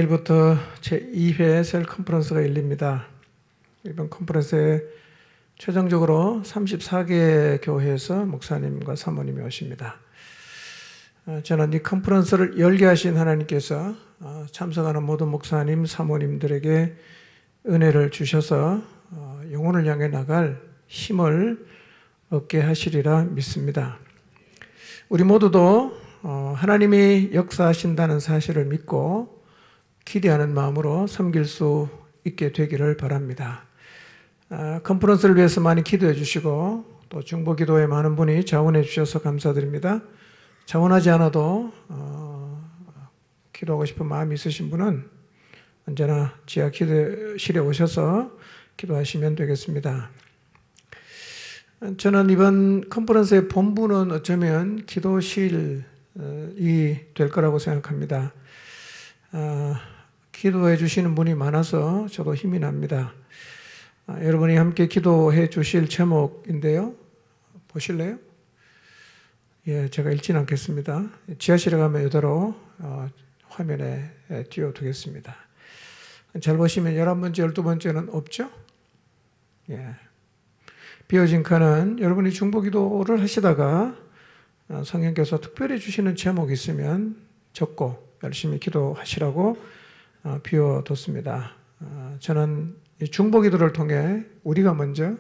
내일부터 제2회 셀 컨퍼런스가 열립니다. 이번 컨퍼런스에 최종적으로 34개 교회에서 목사님과 사모님이 오십니다. 저는 이 컨퍼런스를 열게 하신 하나님께서 참석하는 모든 목사님, 사모님들에게 은혜를 주셔서 영혼을 향해 나갈 힘을 얻게 하시리라 믿습니다. 우리 모두도 하나님이 역사하신다는 사실을 믿고 기대하는 마음으로 섬길 수 있게 되기를 바랍니다. 컨퍼런스를 위해서 많이 기도해 주시고 또 중보기도에 많은 분이 자원해 주셔서 감사드립니다. 자원하지 않아도 기도하고 싶은 마음이 있으신 분은 언제나 지하 기도실에 오셔서 기도하시면 되겠습니다. 저는 이번 컨퍼런스의 본부는 어쩌면 기도실이 될 거라고 생각합니다. 기도해 주시는 분이 많아서 저도 힘이 납니다. 여러분이 함께 기도해 주실 제목인데요. 보실래요? 예, 제가 읽지는 않겠습니다. 지하실에 가면 이대로 화면에 띄워두겠습니다. 잘 보시면 11번째, 12번째는 없죠? 예. 비어진 칸은 여러분이 중보기도를 하시다가 성령께서 특별히 주시는 제목이 있으면 적고 열심히 기도하시라고 비워뒀습니다. 저는 이 중보기도를 통해 우리가 먼저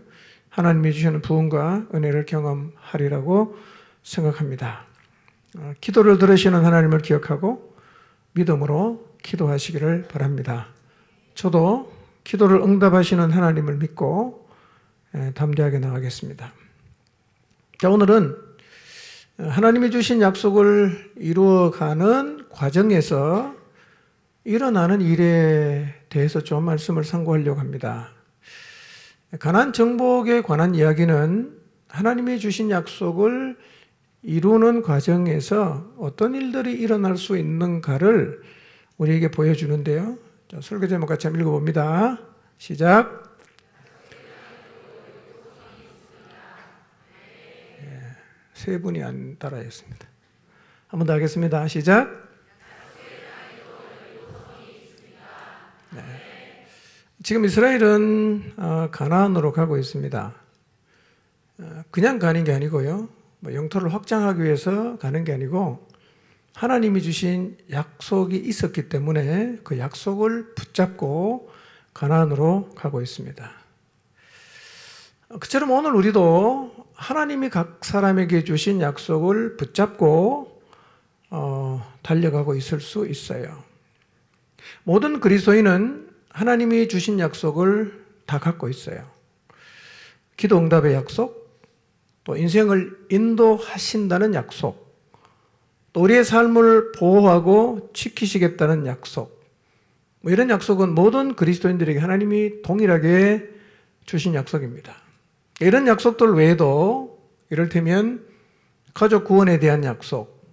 하나님이 주시는 부흥과 은혜를 경험하리라고 생각합니다. 기도를 들으시는 하나님을 기억하고 믿음으로 기도하시기를 바랍니다. 저도 기도를 응답하시는 하나님을 믿고 담대하게 나가겠습니다. 자, 오늘은 하나님이 주신 약속을 이루어가는 과정에서 일어나는 일에 대해서 좀 말씀을 상고하려고 합니다. 가나안 정복에 관한 이야기는 하나님이 주신 약속을 이루는 과정에서 어떤 일들이 일어날 수 있는가를 우리에게 보여주는데요. 자, 설교 제목 같이 한번 읽어봅니다. 시작. 세 분이 안 따라했습니다. 한 번 더 하겠습니다. 시작. 네. 지금 이스라엘은 가나안으로 가고 있습니다. 그냥 가는 게 아니고요. 영토를 확장하기 위해서 가는 게 아니고 하나님이 주신 약속이 있었기 때문에 그 약속을 붙잡고 가나안으로 가고 있습니다. 그처럼 오늘 우리도 하나님이 각 사람에게 주신 약속을 붙잡고 달려가고 있을 수 있어요. 모든 그리스도인은 하나님이 주신 약속을 다 갖고 있어요. 기도 응답의 약속, 또 인생을 인도하신다는 약속, 또 우리의 삶을 보호하고 지키시겠다는 약속, 이런 약속은 모든 그리스도인들에게 하나님이 동일하게 주신 약속입니다. 이런 약속들 외에도 이를테면 가족 구원에 대한 약속,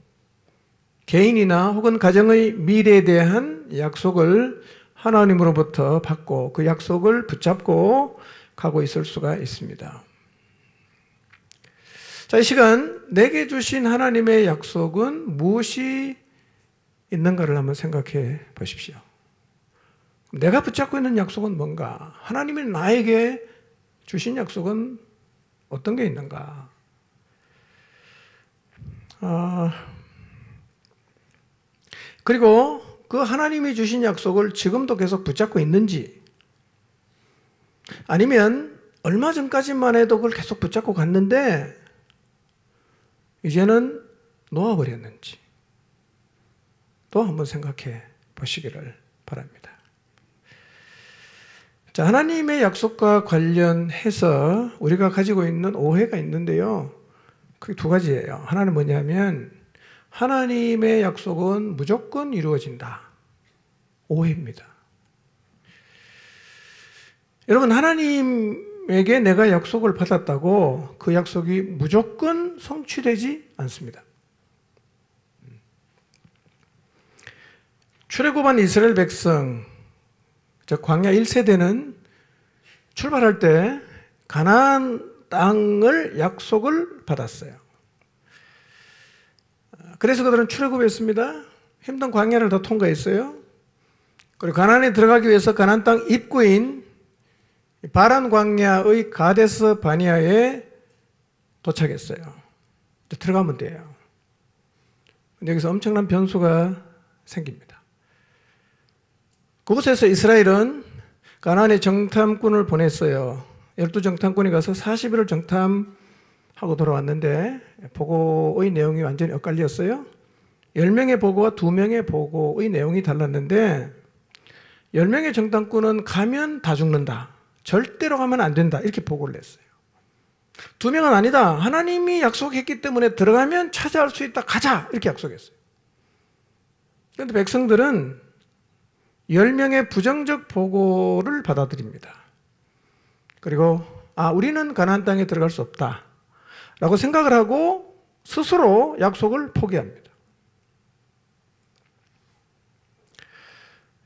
개인이나 혹은 가정의 미래에 대한 약속을 하나님으로부터 받고 그 약속을 붙잡고 가고 있을 수가 있습니다. 자, 이 시간 내게 주신 하나님의 약속은 무엇이 있는가를 한번 생각해 보십시오. 내가 붙잡고 있는 약속은 뭔가? 하나님이 나에게 주신 약속은 어떤 게 있는가? 그리고 그 하나님이 주신 약속을 지금도 계속 붙잡고 있는지, 아니면 얼마 전까지만 해도 그걸 계속 붙잡고 갔는데 이제는 놓아버렸는지 또 한번 생각해 보시기를 바랍니다. 자, 하나님의 약속과 관련해서 우리가 가지고 있는 오해가 있는데요. 그게 두 가지예요. 하나는 뭐냐면 하나님의 약속은 무조건 이루어진다. 오해입니다. 여러분, 하나님에게 내가 약속을 받았다고 그 약속이 무조건 성취되지 않습니다. 출애굽한 이스라엘 백성, 광야 1세대는 출발할 때 가나안 땅을 약속을 받았어요. 그래서 그들은 출애굽했습니다. 힘든 광야를 다 통과했어요. 그리고 가나안에 들어가기 위해서 가나안 땅 입구인 바란 광야의 가데스 바니아에 도착했어요. 들어가면 돼요. 근데 여기서 엄청난 변수가 생깁니다. 그곳에서 이스라엘은 가나안에 정탐꾼을 보냈어요. 12정탐꾼이 가서 40일을 정탐하고 돌아왔는데 보고의 내용이 완전히 엇갈렸어요. 10명의 보고와 2명의 보고의 내용이 달랐는데 10명의 정탐꾼은 가면 다 죽는다. 절대로 가면 안 된다. 이렇게 보고를 냈어요. 2명은 아니다. 하나님이 약속했기 때문에 들어가면 차지할 수 있다. 가자. 이렇게 약속했어요. 그런데 백성들은 10명의 부정적 보고를 받아들입니다. 그리고 우리는 가나안 땅에 들어갈 수 없다 라고 생각을 하고 스스로 약속을 포기합니다.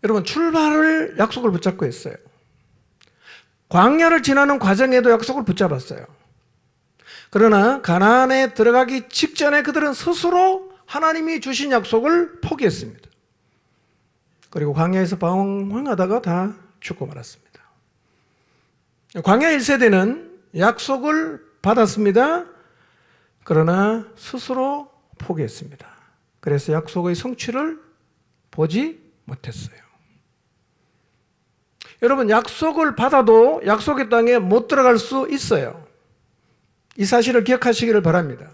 여러분, 출발을 약속을 붙잡고 했어요. 광야를 지나는 과정에도 약속을 붙잡았어요. 그러나 가나안에 들어가기 직전에 그들은 스스로 하나님이 주신 약속을 포기했습니다. 그리고 광야에서 방황하다가 다 죽고 말았습니다. 광야 1세대는 약속을 받았습니다. 그러나 스스로 포기했습니다. 그래서 약속의 성취를 보지 못했어요. 여러분, 약속을 받아도 약속의 땅에 못 들어갈 수 있어요. 이 사실을 기억하시기를 바랍니다.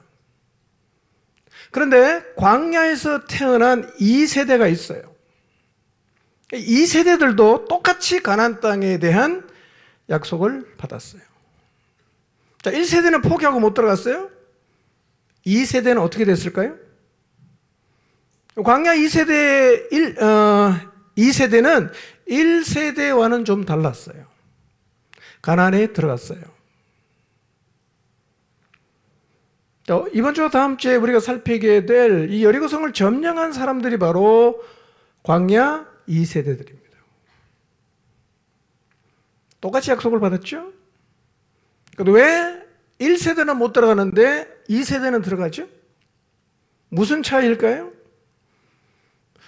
그런데 광야에서 태어난 2세대가 있어요. 이 세대들도 똑같이 가나안 땅에 대한 약속을 받았어요. 자, 1세대는 포기하고 못 들어갔어요. 2세대는 어떻게 됐을까요? 광야 2세대는 1세대와는 좀 달랐어요. 가나안에 들어갔어요. 자, 이번 주와 다음 주에 우리가 살피게 될 이 여리고성을 점령한 사람들이 바로 광야 2세대들입니다. 똑같이 약속을 받았죠? 그런데 왜 1세대는 못 들어가는데 2세대는 들어가죠? 무슨 차이일까요?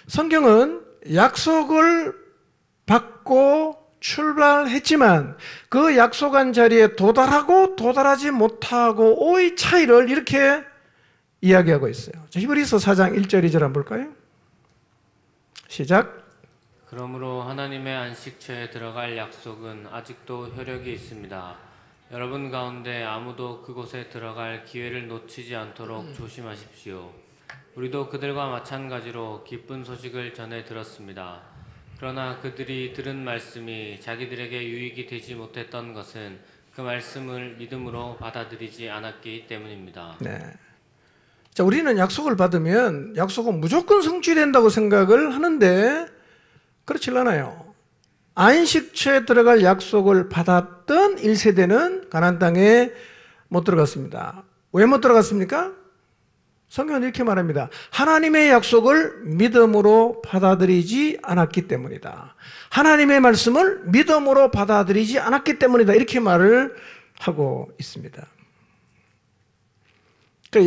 성경은 약속을 받고 출발했지만 그 약속한 자리에 도달하고 도달하지 못하고의 차이를 이렇게 이야기하고 있어요. 히브리서 4장 1절 2절 한번 볼까요? 시작. 그러므로 하나님의 안식처에 들어갈 약속은 아직도 효력이 있습니다. 여러분 가운데 아무도 그곳에 들어갈 기회를 놓치지 않도록 조심하십시오. 우리도 그들과 마찬가지로 기쁜 소식을 전해 들었습니다. 그러나 그들이 들은 말씀이 자기들에게 유익이 되지 못했던 것은 그 말씀을 믿음으로 받아들이지 않았기 때문입니다. 네. 자, 우리는 약속을 받으면 약속은 무조건 성취된다고 생각을 하는데 그렇지 않아요. 안식처에 들어갈 약속을 받았던 1세대는 가나안 땅에 못 들어갔습니다. 왜 못 들어갔습니까? 성경은 이렇게 말합니다. 하나님의 약속을 믿음으로 받아들이지 않았기 때문이다. 하나님의 말씀을 믿음으로 받아들이지 않았기 때문이다. 이렇게 말을 하고 있습니다.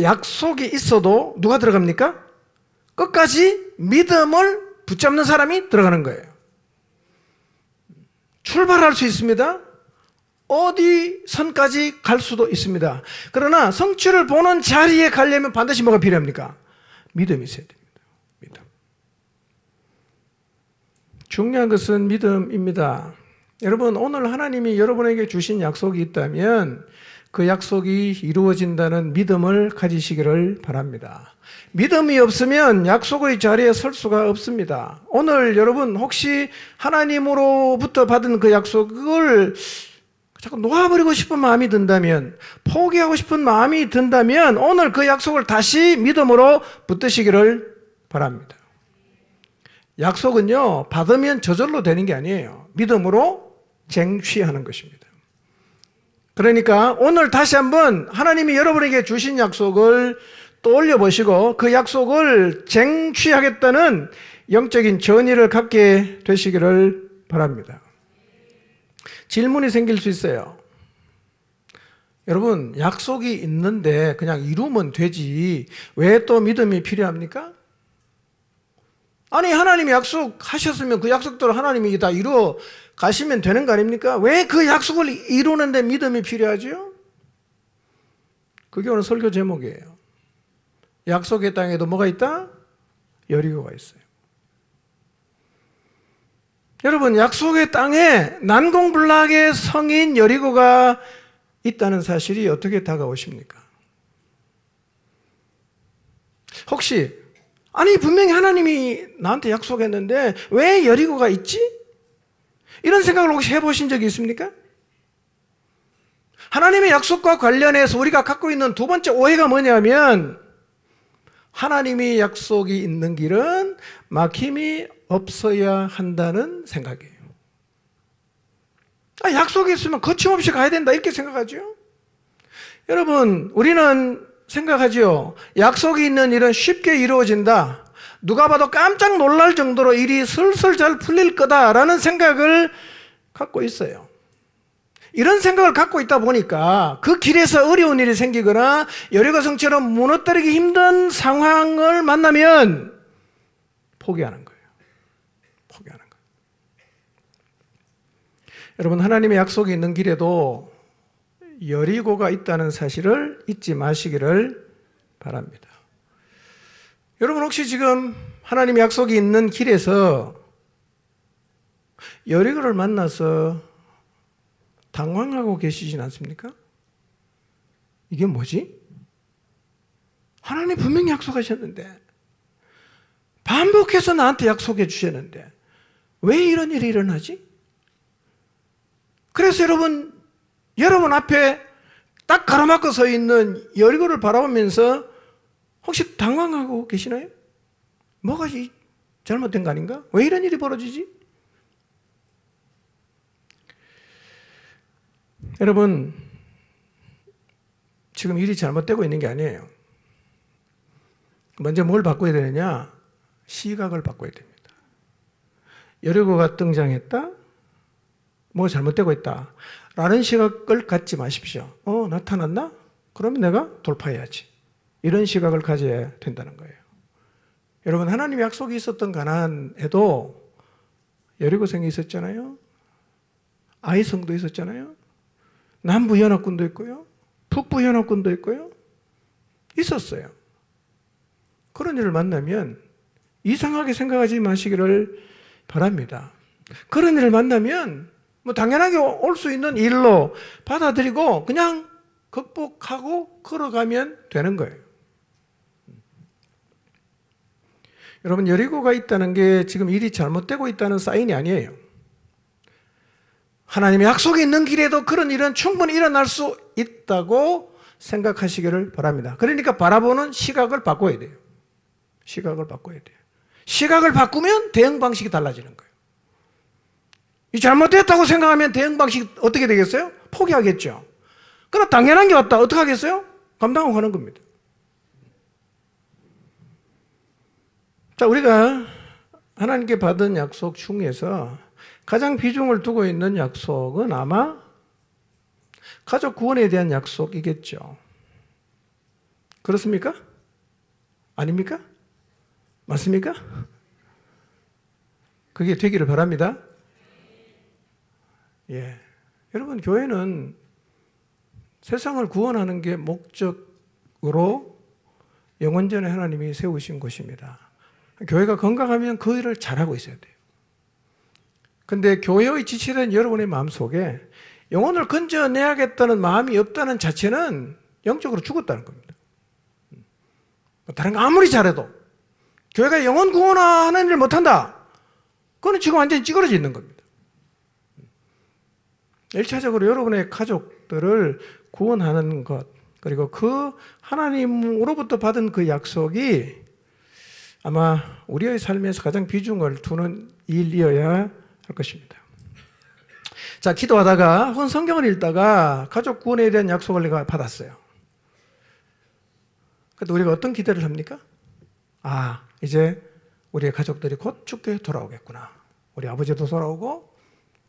약속이 있어도 누가 들어갑니까? 끝까지 믿음을 붙잡는 사람이 들어가는 거예요. 출발할 수 있습니다. 어디 선까지 갈 수도 있습니다. 그러나 성취를 보는 자리에 가려면 반드시 뭐가 필요합니까? 믿음이 있어야 됩니다. 믿음. 중요한 것은 믿음입니다. 여러분, 오늘 하나님이 여러분에게 주신 약속이 있다면 그 약속이 이루어진다는 믿음을 가지시기를 바랍니다. 믿음이 없으면 약속의 자리에 설 수가 없습니다. 오늘 여러분 혹시 하나님으로부터 받은 그 약속을 자꾸 놓아버리고 싶은 마음이 든다면, 포기하고 싶은 마음이 든다면 오늘 그 약속을 다시 믿음으로 붙드시기를 바랍니다. 약속은요, 받으면 저절로 되는 게 아니에요. 믿음으로 쟁취하는 것입니다. 그러니까 오늘 다시 한번 하나님이 여러분에게 주신 약속을 떠올려 보시고 그 약속을 쟁취하겠다는 영적인 전의를 갖게 되시기를 바랍니다. 질문이 생길 수 있어요. 여러분, 약속이 있는데 그냥 이루면 되지 왜 또 믿음이 필요합니까? 아니 하나님이 약속하셨으면 그 약속대로 하나님이 다 이루어 가시면 되는 거 아닙니까? 왜 그 약속을 이루는데 믿음이 필요하죠? 그게 오늘 설교 제목이에요. 약속의 땅에도 뭐가 있다? 여리고가 있어요. 여러분, 약속의 땅에 난공불락의 성인 여리고가 있다는 사실이 어떻게 다가오십니까? 혹시 아니 분명히 하나님이 나한테 약속했는데 왜 여리고가 있지? 이런 생각을 혹시 해보신 적이 있습니까? 하나님의 약속과 관련해서 우리가 갖고 있는 두 번째 오해가 뭐냐면 하나님의 약속이 있는 길은 막힘이 없어야 한다는 생각이에요. 약속이 있으면 거침없이 가야 된다 이렇게 생각하죠. 여러분, 우리는 생각하죠. 약속이 있는 일은 쉽게 이루어진다. 누가 봐도 깜짝 놀랄 정도로 일이 슬슬 잘 풀릴 거다라는 생각을 갖고 있어요. 이런 생각을 갖고 있다 보니까 그 길에서 어려운 일이 생기거나 여리고 성처럼 무너뜨리기 힘든 상황을 만나면 포기하는 거예요. 포기하는 거예요. 여러분, 하나님의 약속이 있는 길에도 여리고가 있다는 사실을 잊지 마시기를 바랍니다. 여러분, 혹시 지금 하나님의 약속이 있는 길에서 여리고를 만나서 당황하고 계시진 않습니까? 이게 뭐지? 하나님 분명히 약속하셨는데, 반복해서 나한테 약속해 주셨는데 왜 이런 일이 일어나지? 그래서 여러분 앞에 딱 가로막고 서 있는 여리고를 바라보면서 혹시 당황하고 계시나요? 뭐가 잘못된 거 아닌가? 왜 이런 일이 벌어지지? 여러분, 지금 일이 잘못되고 있는 게 아니에요. 먼저 뭘 바꿔야 되느냐? 시각을 바꿔야 됩니다. 여리고가 등장했다? 뭐 잘못되고 있다 라는 시각을 갖지 마십시오. 나타났나? 그러면 내가 돌파해야지. 이런 시각을 가져야 된다는 거예요. 여러분, 하나님의 약속이 있었던 가나안에도 여리고성이 있었잖아요. 아이성도 있었잖아요. 남부연합군도 있고요. 북부연합군도 있고요. 있었어요. 그런 일을 만나면 이상하게 생각하지 마시기를 바랍니다. 그런 일을 만나면 뭐 당연하게 올 수 있는 일로 받아들이고 그냥 극복하고 걸어가면 되는 거예요. 여러분, 여리고가 있다는 게 지금 일이 잘못되고 있다는 사인이 아니에요. 하나님의 약속이 있는 길에도 그런 일은 충분히 일어날 수 있다고 생각하시기를 바랍니다. 그러니까 바라보는 시각을 바꿔야 돼요. 시각을 바꿔야 돼요. 시각을 바꾸면 대응 방식이 달라지는 거예요. 이 잘못됐다고 생각하면 대응 방식이 어떻게 되겠어요? 포기하겠죠. 그러나 당연한 게 왔다. 어떻게 하겠어요? 감당하고 가는 겁니다. 자, 우리가 하나님께 받은 약속 중에서 가장 비중을 두고 있는 약속은 아마 가족 구원에 대한 약속이겠죠. 그렇습니까? 아닙니까? 맞습니까? 그게 되기를 바랍니다. 예. 여러분, 교회는 세상을 구원하는 게 목적으로 영원전에 하나님이 세우신 곳입니다. 교회가 건강하면 그 일을 잘하고 있어야 돼요. 근데 교회의 지체된 여러분의 마음속에 영혼을 건져내야겠다는 마음이 없다는 자체는 영적으로 죽었다는 겁니다. 다른 거 아무리 잘해도 교회가 영혼 구원하는 일을 못한다. 그건 지금 완전히 찌그러져 있는 겁니다. 1차적으로 여러분의 가족들을 구원하는 것, 그리고 그 하나님으로부터 받은 그 약속이 아마 우리의 삶에서 가장 비중을 두는 일이어야 할 것입니다. 자, 기도하다가 혹은 성경을 읽다가 가족 구원에 대한 약속을 내가 받았어요. 그런데 우리가 어떤 기대를 합니까? 이제 우리의 가족들이 곧 죽게 돌아오겠구나. 우리 아버지도 돌아오고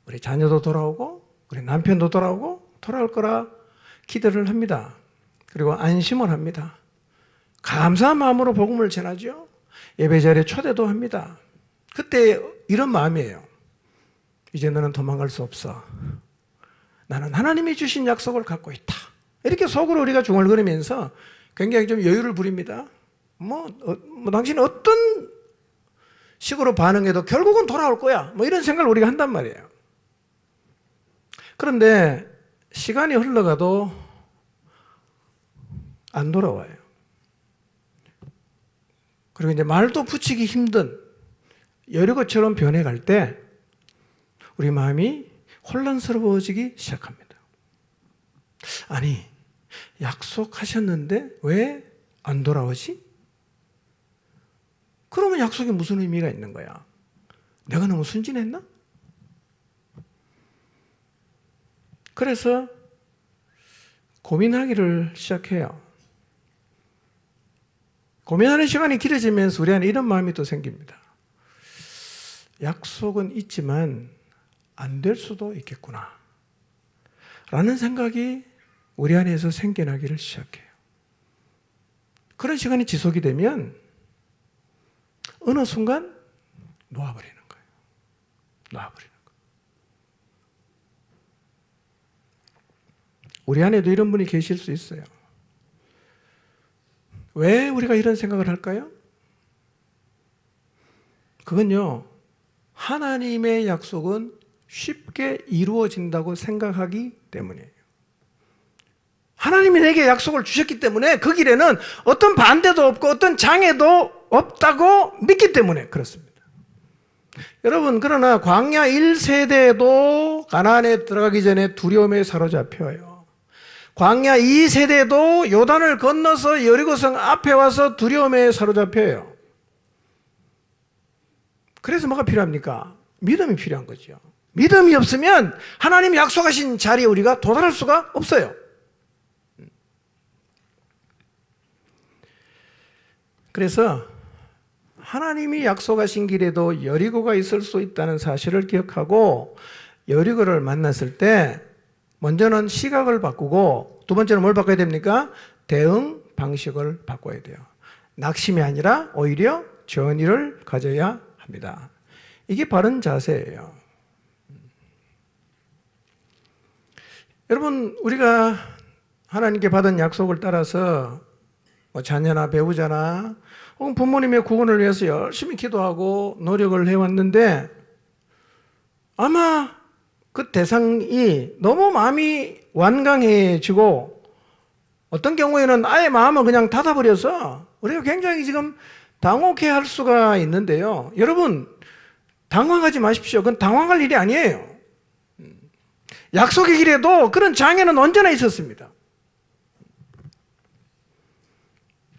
우리 자녀도 돌아오고 우리 남편도 돌아오고 돌아올 거라 기대를 합니다. 그리고 안심을 합니다. 감사한 마음으로 복음을 전하죠. 예배 자리에 초대도 합니다. 그때 이런 마음이에요. 이제 너는 도망갈 수 없어. 나는 하나님이 주신 약속을 갖고 있다. 이렇게 속으로 우리가 중얼거리면서 굉장히 좀 여유를 부립니다. 당신은 어떤 식으로 반응해도 결국은 돌아올 거야. 이런 생각을 우리가 한단 말이에요. 그런데 시간이 흘러가도 안 돌아와요. 그리고 이제 말도 붙이기 힘든 여리고처럼 변해갈 때 우리 마음이 혼란스러워지기 시작합니다. 아니, 약속하셨는데 왜 안 돌아오지? 그러면 약속에 무슨 의미가 있는 거야? 내가 너무 순진했나? 그래서 고민하기를 시작해요. 고민하는 시간이 길어지면서 우리 안에 이런 마음이 또 생깁니다. 약속은 있지만 안 될 수도 있겠구나 라는 생각이 우리 안에서 생겨나기를 시작해요. 그런 시간이 지속이 되면 어느 순간 놓아버리는 거예요. 놓아버리는 거예요. 우리 안에도 이런 분이 계실 수 있어요. 왜 우리가 이런 생각을 할까요? 그건요, 하나님의 약속은 쉽게 이루어진다고 생각하기 때문이에요. 하나님이 내게 약속을 주셨기 때문에 그 길에는 어떤 반대도 없고 어떤 장애도 없다고 믿기 때문에 그렇습니다. 여러분, 그러나 광야 1세대도 가나안에 들어가기 전에 두려움에 사로잡혀요. 광야 2세대도 요단을 건너서 여리고성 앞에 와서 두려움에 사로잡혀요. 그래서 뭐가 필요합니까? 믿음이 필요한 거죠. 믿음이 없으면 하나님이 약속하신 자리에 우리가 도달할 수가 없어요. 그래서 하나님이 약속하신 길에도 여리고가 있을 수 있다는 사실을 기억하고 여리고를 만났을 때 먼저는 시각을 바꾸고 두 번째는 뭘 바꿔야 됩니까? 대응 방식을 바꿔야 돼요. 낙심이 아니라 오히려 전의를 가져야 합니다. 이게 바른 자세예요. 여러분, 우리가 하나님께 받은 약속을 따라서 자녀나 배우자나 혹은 부모님의 구원을 위해서 열심히 기도하고 노력을 해왔는데 아마 그 대상이 너무 마음이 완강해지고 어떤 경우에는 아예 마음을 그냥 닫아버려서 우리가 굉장히 지금 당혹해할 수가 있는데요. 여러분, 당황하지 마십시오. 그건 당황할 일이 아니에요. 약속의 길에도 그런 장애는 언제나 있었습니다.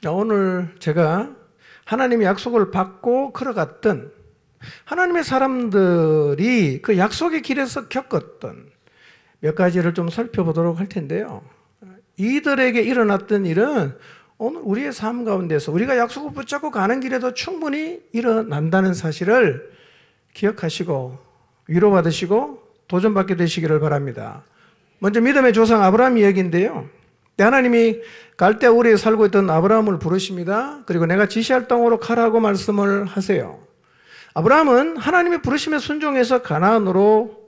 오늘 제가 하나님의 약속을 받고 걸어갔던 하나님의 사람들이 그 약속의 길에서 겪었던 몇 가지를 좀 살펴보도록 할 텐데요. 이들에게 일어났던 일은 오늘 우리의 삶 가운데서 우리가 약속을 붙잡고 가는 길에도 충분히 일어난다는 사실을 기억하시고 위로받으시고 도전받게 되시기를 바랍니다. 먼저 믿음의 조상 아브라함 이야기인데요. 하나님이 갈대아 우리에 살고 있던 아브라함을 부르십니다. 그리고 내가 지시할 땅으로 가라고 말씀을 하세요. 아브라함은 하나님의 부르심에 순종해서 가나안으로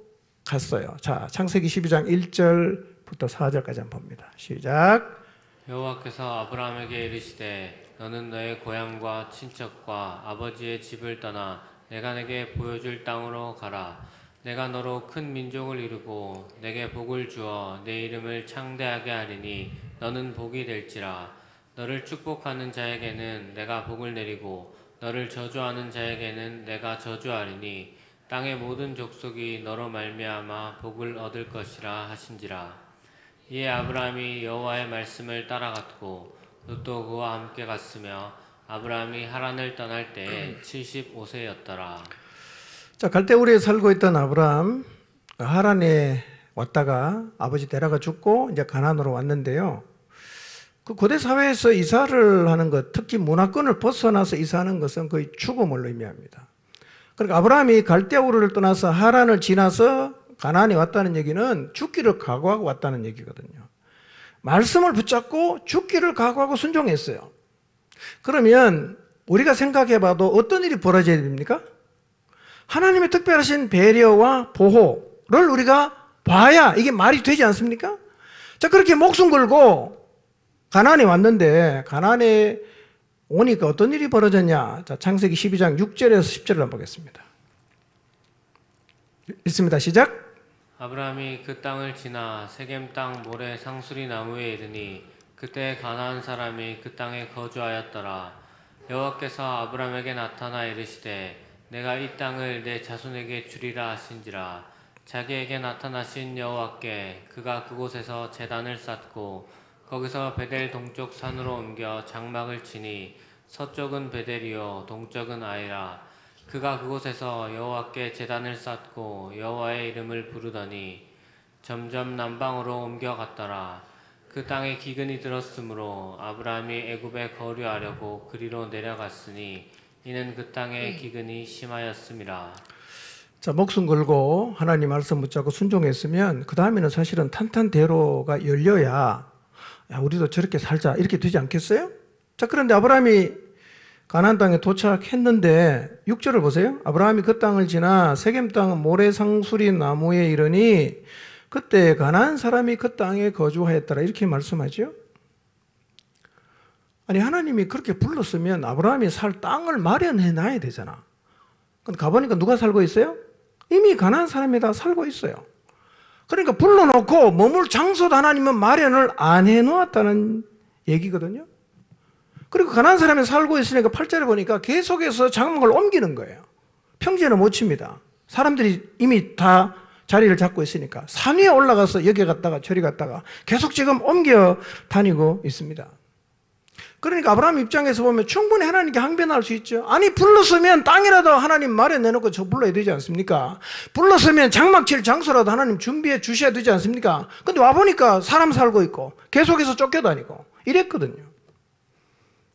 갔어요. 자, 창세기 12장 1절부터 4절까지 한번 봅니다. 시작. 여호와께서 아브라함에게 이르시되 너는 너의 고향과 친척과 아버지의 집을 떠나 내가 내게 보여줄 땅으로 가라. 내가 너로 큰 민족을 이루고 내게 복을 주어 내 이름을 창대하게 하리니 너는 복이 될지라. 너를 축복하는 자에게는 내가 복을 내리고 너를 저주하는 자에게는 내가 저주하리니 땅의 모든 족속이 너로 말미암아 복을 얻을 것이라 하신지라. 이에 아브라함이 여호와의 말씀을 따라갔고 롯도 그와 함께 갔으며 아브라함이 하란을 떠날 때에 75세였더라. 자, 갈대우리에 살고 있던 아브라함, 하란에 왔다가 아버지 데려가 죽고 이제 가나안으로 왔는데요. 그 고대 사회에서 이사를 하는 것, 특히 문화권을 벗어나서 이사하는 것은 거의 죽음을 의미합니다. 그러니까 아브라함이 갈대우리를 떠나서 하란을 지나서 가나안에 왔다는 얘기는 죽기를 각오하고 왔다는 얘기거든요. 말씀을 붙잡고 죽기를 각오하고 순종했어요. 그러면 우리가 생각해봐도 어떤 일이 벌어져야 됩니까? 하나님의 특별하신 배려와 보호를 우리가 봐야 이게 말이 되지 않습니까? 자, 그렇게 목숨 걸고 가나안에 왔는데 가나안에 오니까 어떤 일이 벌어졌냐? 자, 창세기 12장 6절에서 10절을 한번 보겠습니다. 읽습니다. 시작. 아브라함이 그 땅을 지나 세겜 땅 모래 상수리 나무에 이르니 그때 가나안 사람이 그 땅에 거주하였더라. 여호와께서 아브라함에게 나타나 이르시되 내가 이 땅을 내 자손에게 주리라 하신지라. 자기에게 나타나신 여호와께 그가 그곳에서 제단을 쌓고 거기서 베델 동쪽 산으로 옮겨 장막을 치니 서쪽은 베델이요 동쪽은 아이라. 그가 그곳에서 여호와께 제단을 쌓고 여호와의 이름을 부르더니 점점 남방으로 옮겨갔더라. 그 땅에 기근이 들었으므로 아브라함이 애굽에 거류하려고 그리로 내려갔으니 이는 그 땅에 기근이 심하였음이라. 자, 목숨 걸고 하나님 말씀 붙잡고 순종했으면 그 다음에는 사실은 탄탄대로가 열려야 야, 우리도 저렇게 살자 이렇게 되지 않겠어요? 자, 그런데 아브라함이 가나안 땅에 도착했는데 6절을 보세요. 아브라함이 그 땅을 지나 세겜 땅 모래상수리 나무에 이르니 그때 가나안 사람이 그 땅에 거주하였더라 이렇게 말씀하죠. 아니, 하나님이 그렇게 불렀으면 아브라함이 살 땅을 마련해 놔야 되잖아. 근데 가보니까 누가 살고 있어요? 이미 가나안 사람이 다 살고 있어요. 그러니까 불러놓고 머물 장소도 하나님은 마련을 안 해놓았다는 얘기거든요. 그리고 가나안 사람이 살고 있으니까 8절에 보니까 계속해서 장막을 옮기는 거예요. 평지에는 못 칩니다. 사람들이 이미 다 자리를 잡고 있으니까 산 위에 올라가서 여기 갔다가 저리 갔다가 계속 지금 옮겨 다니고 있습니다. 그러니까 아브라함 입장에서 보면 충분히 하나님께 항변할 수 있죠. 아니, 불렀으면 땅이라도 하나님 마련해놓고 저 불러야 되지 않습니까? 불렀으면 장막 칠 장소라도 하나님 준비해 주셔야 되지 않습니까? 근데 와보니까 사람 살고 있고 계속해서 쫓겨다니고 이랬거든요.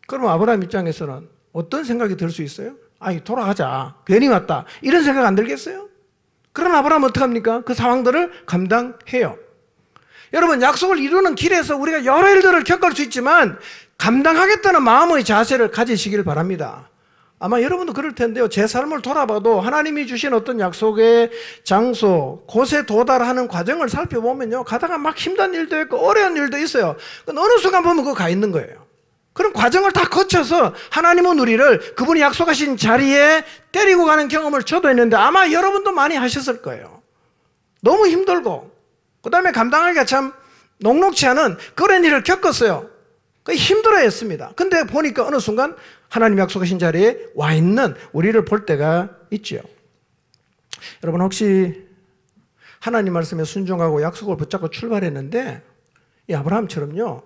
그러면 아브라함 입장에서는 어떤 생각이 들 수 있어요? 아니, 돌아가자. 괜히 왔다. 이런 생각 안 들겠어요? 그럼 아브라함은 어떡합니까? 그 상황들을 감당해요. 여러분, 약속을 이루는 길에서 우리가 여러 일들을 겪을 수 있지만 감당하겠다는 마음의 자세를 가지시길 바랍니다. 아마 여러분도 그럴 텐데요. 제 삶을 돌아봐도 하나님이 주신 어떤 약속의 장소, 곳에 도달하는 과정을 살펴보면요. 가다가 막 힘든 일도 있고 어려운 일도 있어요. 어느 순간 보면 그거 가 있는 거예요. 그런 과정을 다 거쳐서 하나님은 우리를 그분이 약속하신 자리에 데리고 가는 경험을 저도 했는데 아마 여러분도 많이 하셨을 거예요. 너무 힘들고 그 다음에 감당하기가 참 녹록치 않은 그런 일을 겪었어요. 힘들어했습니다. 근데 보니까 어느 순간 하나님 약속하신 자리에 와 있는 우리를 볼 때가 있죠. 여러분, 혹시 하나님 말씀에 순종하고 약속을 붙잡고 출발했는데 이 아브라함처럼요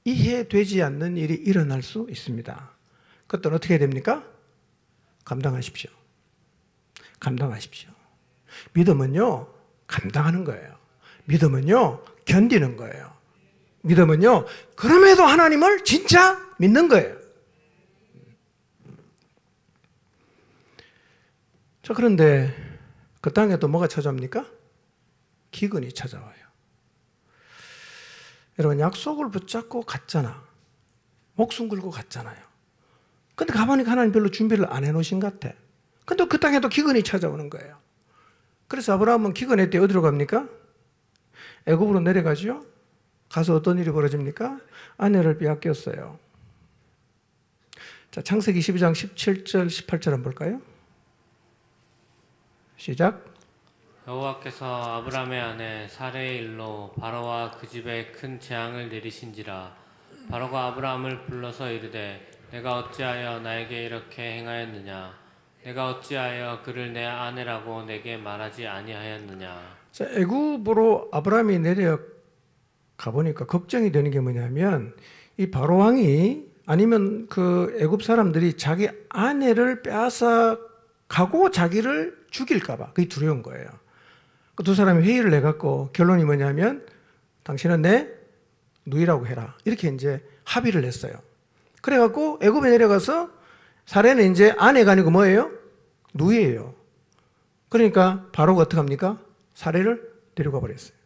이해되지 않는 일이 일어날 수 있습니다. 그것들은 어떻게 해야 됩니까? 감당하십시오. 감당하십시오. 믿음은요 감당하는 거예요. 믿음은요 견디는 거예요. 믿음은요 그럼에도 하나님을 진짜 믿는 거예요. 자, 그런데 그 땅에 또 뭐가 찾아옵니까? 기근이 찾아와요. 여러분, 약속을 붙잡고 갔잖아. 목숨 걸고 갔잖아요. 근데 가보니까 하나님 별로 준비를 안 해놓으신 것 같아. 근데 그 땅에도 기근이 찾아오는 거예요. 그래서 아브라함은 기근에 때 어디로 갑니까? 애굽으로 내려가죠. 가서 어떤 일이 벌어집니까? 아내를 빼앗겼어요. 자, 창세기 12장 17절 18절 한번 볼까요? 시작. 여호와께서 아브라함의 아내 사레의 일로 바로와 그 집에 큰 재앙을 내리신지라. 바로가 아브라함을 불러서 이르되 내가 어찌하여 나에게 이렇게 행하였느냐? 내가 어찌하여 그를 내 아내라고 내게 말하지 아니하였느냐? 자, 애굽으로 아브라함이 내려가 보니까 걱정이 되는 게 뭐냐면 이 바로 왕이 아니면 그 애굽 사람들이 자기 아내를 빼앗아 가고 자기를 죽일까 봐 그게 두려운 거예요. 그 두 사람이 회의를 해갖고 결론이 뭐냐면 당신은 내 누이라고 해라. 이렇게 이제 합의를 했어요. 그래갖고 애굽에 내려가서 사례는 이제 아내가 아니고 뭐예요? 누이예요. 그러니까 바로가 어떻게 합니까? 사례를 데려가 버렸어요.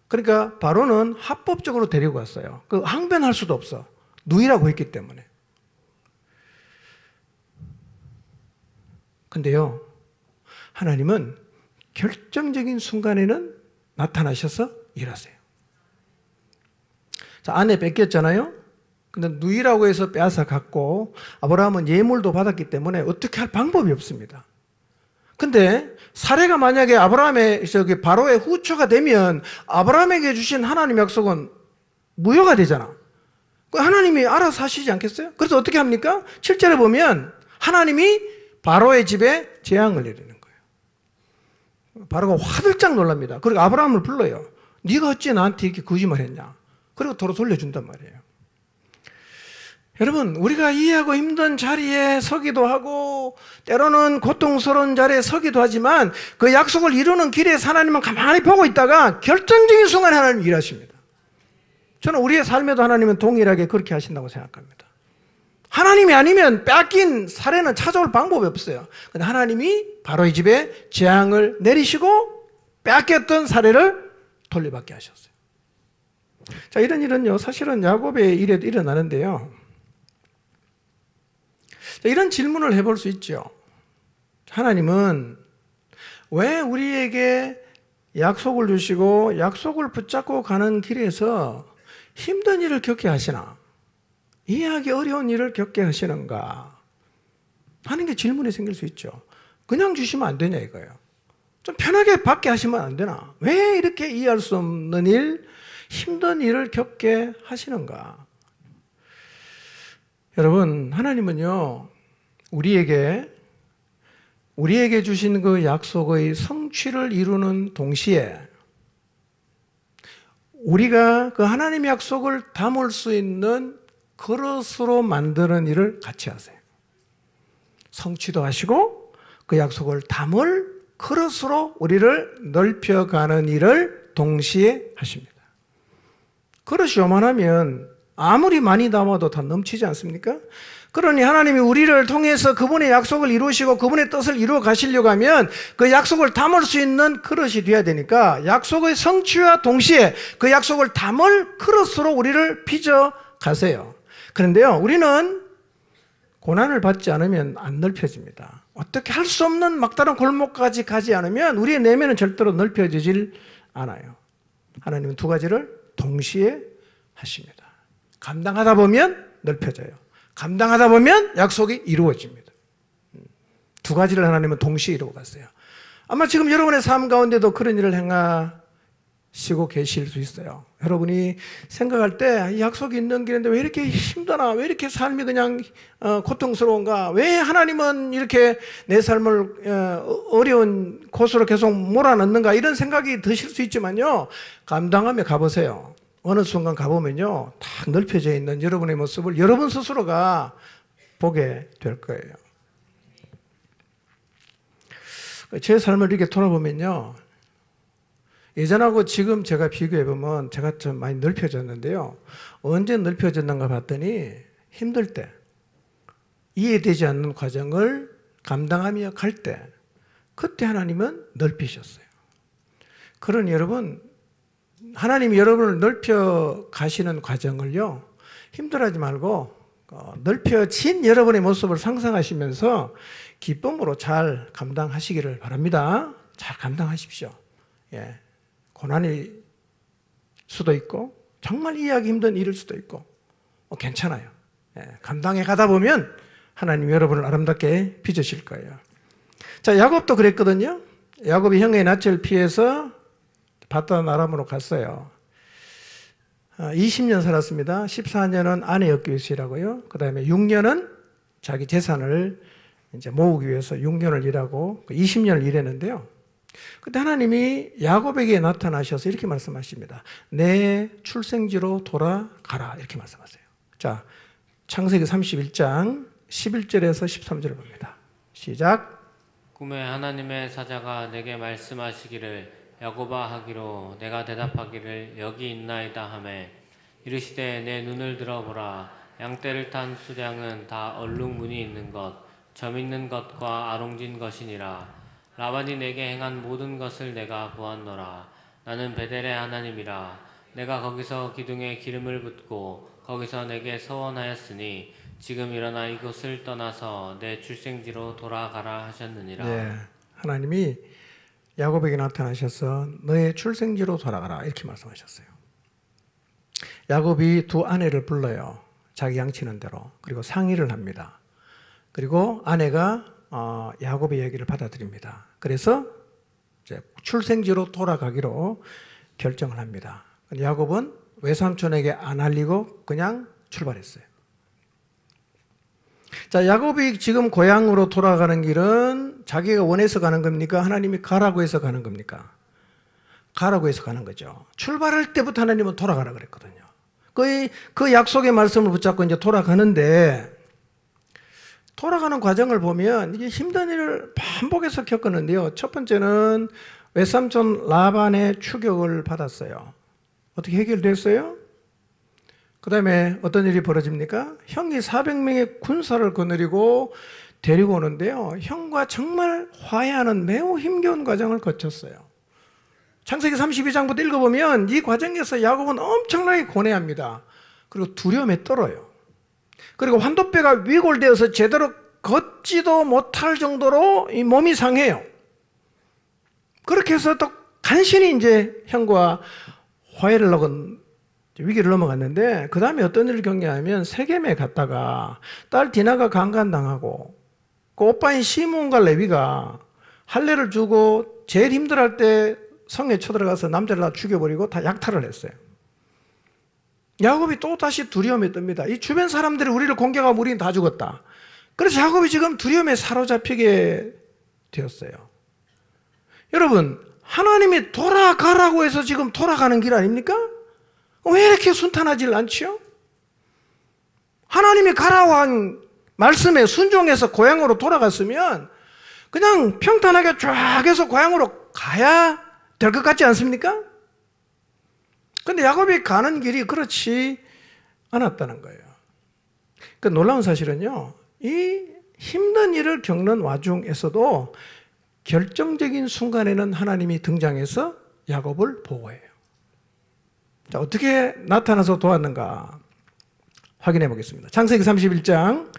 그러니까 바로는 합법적으로 데리고 갔어요. 그 항변할 수도 없어. 누이라고 했기 때문에. 근데요, 하나님은 결정적인 순간에는 나타나셔서 일하세요. 자, 아내 뺏겼잖아요. 근데 누이라고 해서 빼앗아 갔고 아브라함은 예물도 받았기 때문에 어떻게 할 방법이 없습니다. 근데 사례가 만약에 아브라함의 바로의 후처가 되면 아브라함에게 주신 하나님의 약속은 무효가 되잖아. 하나님이 알아서 하시지 않겠어요? 그래서 어떻게 합니까? 7절에 보면 하나님이 바로의 집에 재앙을 내리는 거예요. 바로가 화들짝 놀랍니다. 그리고 아브라함을 불러요. 네가 어찌 나한테 이렇게 거짓말했냐? 그리고 도로 돌려준단 말이에요. 여러분, 우리가 이해하고 힘든 자리에 서기도 하고 때로는 고통스러운 자리에 서기도 하지만 그 약속을 이루는 길에서 하나님은 가만히 보고 있다가 결정적인 순간에 하나님이 일하십니다. 저는 우리의 삶에도 하나님은 동일하게 그렇게 하신다고 생각합니다. 하나님이 아니면 뺏긴 사례는 찾아올 방법이 없어요. 근데 하나님이 바로의 집에 재앙을 내리시고 뺏겼던 사례를 돌려받게 하셨어요. 자, 이런 일은요, 사실은 야곱의 일에도 일어나는데요. 자, 이런 질문을 해볼 수 있죠. 하나님은 왜 우리에게 약속을 주시고 약속을 붙잡고 가는 길에서 힘든 일을 겪게 하시나? 이해하기 어려운 일을 겪게 하시는가? 하는 게 질문이 생길 수 있죠. 그냥 주시면 안 되냐 이거예요. 좀 편하게 받게 하시면 안 되나? 왜 이렇게 이해할 수 없는 일, 힘든 일을 겪게 하시는가? 여러분, 하나님은요, 우리에게 주신 그 약속의 성취를 이루는 동시에 우리가 그 하나님의 약속을 담을 수 있는 그릇으로 만드는 일을 같이 하세요. 성취도 하시고 그 약속을 담을 그릇으로 우리를 넓혀가는 일을 동시에 하십니다. 그릇이 요만하면 아무리 많이 담아도 다 넘치지 않습니까? 그러니 하나님이 우리를 통해서 그분의 약속을 이루시고 그분의 뜻을 이루어 가시려고 하면 그 약속을 담을 수 있는 그릇이 되어야 되니까 약속의 성취와 동시에 그 약속을 담을 그릇으로 우리를 빚어 가세요. 그런데요, 우리는 고난을 받지 않으면 안 넓혀집니다. 어떻게 할 수 없는 막다른 골목까지 가지 않으면 우리의 내면은 절대로 넓혀지질 않아요. 하나님은 두 가지를 동시에 하십니다. 감당하다 보면 넓혀져요. 감당하다 보면 약속이 이루어집니다. 두 가지를 하나님은 동시에 이루어 갔어요. 아마 지금 여러분의 삶 가운데도 그런 일을 행하시고 계실 수 있어요. 여러분이 생각할 때 이 약속이 있는 길인데 왜 이렇게 힘드나? 왜 이렇게 삶이 그냥 고통스러운가? 왜 하나님은 이렇게 내 삶을 어려운 곳으로 계속 몰아넣는가? 이런 생각이 드실 수 있지만요. 감당하며 가보세요. 어느 순간 가보면요, 딱 넓혀져 있는 여러분의 모습을 여러분 스스로가 보게 될 거예요. 제 삶을 이렇게 돌아보면요, 예전하고 지금 제가 비교해보면 제가 좀 많이 넓혀졌는데요. 언제 넓혀졌는가 봤더니 힘들 때, 이해되지 않는 과정을 감당하며 갈 때, 그때 하나님은 넓히셨어요. 그러니 여러분, 하나님이 여러분을 넓혀 가시는 과정을요, 힘들어하지 말고 넓혀진 여러분의 모습을 상상하시면서 기쁨으로 잘 감당하시기를 바랍니다. 잘 감당하십시오. 예. 고난일 수도 있고 정말 이해하기 힘든 일일 수도 있고 괜찮아요. 예. 감당해 가다 보면 하나님 여러분을 아름답게 빚으실 거예요. 자, 야곱도 그랬거든요. 야곱이 형의 낯을 피해서 바단 아람으로 갔어요. 20년 살았습니다. 14년은 아내 얻기 위해서라고요. 그 다음에 6년은 자기 재산을 이제 모으기 위해서 6년을 일하고 20년을 일했는데요. 그때 하나님이 야곱에게 나타나셔서 이렇게 말씀하십니다. 내 출생지로 돌아가라. 이렇게 말씀하세요. 자, 창세기 31장 11절에서 13절을 봅니다. 시작. 꿈에 하나님의 사자가 내게 말씀하시기를 야곱아 하기로 내가 대답하기를 여기 있나이다 하매 이르시되 내 눈을 들어보라 양떼를 탄 수량은 다 얼룩무늬 있는 것 점 있는 것과 아롱진 것이니라 라반이 내게 행한 모든 것을 내가 보았노라 나는 베델의 하나님이라 내가 거기서 기둥에 기름을 붓고 거기서 내게 서원하였으니 지금 일어나 이곳을 떠나서 내 출생지로 돌아가라 하셨느니라. 네. 하나님이 야곱에게 나타나셔서 너의 출생지로 돌아가라 이렇게 말씀하셨어요. 야곱이 두 아내를 불러요. 자기 양치는 대로. 그리고 상의를 합니다. 그리고 아내가 야곱의 얘기를 받아들입니다. 그래서 이제 출생지로 돌아가기로 결정을 합니다. 야곱은 외삼촌에게 안 알리고 그냥 출발했어요. 자, 야곱이 지금 고향으로 돌아가는 길은 자기가 원해서 가는 겁니까? 하나님이 가라고 해서 가는 겁니까? 가라고 해서 가는 거죠. 출발할 때부터 하나님은 돌아가라 그랬거든요. 그 약속의 말씀을 붙잡고 이제 돌아가는데, 돌아가는 과정을 보면 이게 힘든 일을 반복해서 겪었는데요. 첫 번째는 외삼촌 라반의 추격을 받았어요. 어떻게 해결됐어요? 그 다음에 어떤 일이 벌어집니까? 형이 400명의 군사를 거느리고 데리고 오는데요. 형과 정말 화해하는 매우 힘겨운 과정을 거쳤어요. 창세기 32장부터 읽어보면 이 과정에서 야곱은 엄청나게 고뇌합니다. 그리고 두려움에 떨어요. 그리고 환도뼈가 위골되어서 제대로 걷지도 못할 정도로 이 몸이 상해요. 그렇게 해서 또 간신히 이제 형과 화해를 하고 위기를 넘어갔는데, 그 다음에 어떤 일을 겪냐면 세겜에 갔다가 딸 디나가 강간당하고 그 오빠인 시몬과 레위가 할례를 주고 제일 힘들어할 때 성에 쳐들어가서 남자를 다 죽여버리고 다 약탈을 했어요. 야곱이 또 다시 두려움에 뜹니다. 이 주변 사람들이 우리를 공격하면 우리는 다 죽었다. 그래서 야곱이 지금 두려움에 사로잡히게 되었어요. 여러분, 하나님이 돌아가라고 해서 지금 돌아가는 길 아닙니까? 왜 이렇게 순탄하질 않지요? 하나님이 가라고 한 말씀에 순종해서 고향으로 돌아갔으면 그냥 평탄하게 쫙 해서 고향으로 가야 될 것 같지 않습니까? 근데 야곱이 가는 길이 그렇지 않았다는 거예요. 그 놀라운 사실은요, 이 힘든 일을 겪는 와중에서도 결정적인 순간에는 하나님이 등장해서 야곱을 보호해요. 자, 어떻게 나타나서 도왔는가 확인해 보겠습니다. 창세기 31장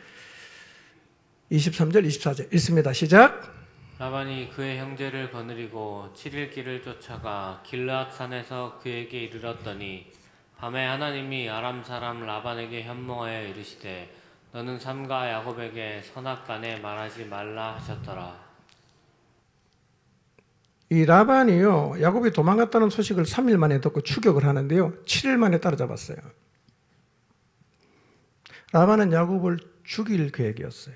23절 24절 읽습니다. 시작. 라반이 그의 형제를 거느리고 7일 길을 쫓아가 길르앗 산에서 그에게 이르렀더니 밤에 하나님이 아람 사람 라반에게 현몽하여 이르시되 너는 삼가 야곱에게 선악간에 말하지 말라 하셨더라. 이 라반이요, 야곱이 도망갔다는 소식을 3일 만에 듣고 추격을 하는데요, 7일 만에 따라잡았어요. 라반은 야곱을 죽일 계획이었어요.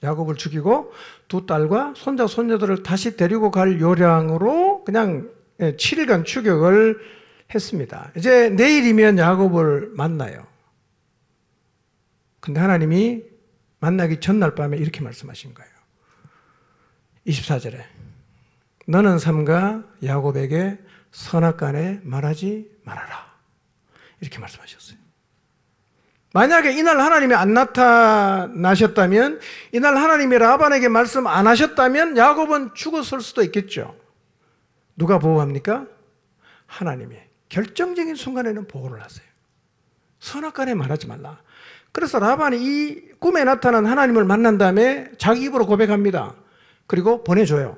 야곱을 죽이고 두 딸과 손자 손녀들을 다시 데리고 갈 요량으로 그냥 7일간 추격을 했습니다. 이제 내일이면 야곱을 만나요. 근데 하나님이 만나기 전날 밤에 이렇게 말씀하신 거예요. 24절에 너는 삼가 야곱에게 선악간에 말하지 말아라. 이렇게 말씀하셨어요. 만약에 이날 하나님이 안 나타나셨다면, 이날 하나님이 라반에게 말씀 안 하셨다면 야곱은 죽었을 수도 있겠죠. 누가 보호합니까? 하나님이 결정적인 순간에는 보호를 하세요. 선악간에 말하지 말라. 그래서 라반이 이 꿈에 나타난 하나님을 만난 다음에 자기 입으로 고백합니다. 그리고 보내줘요.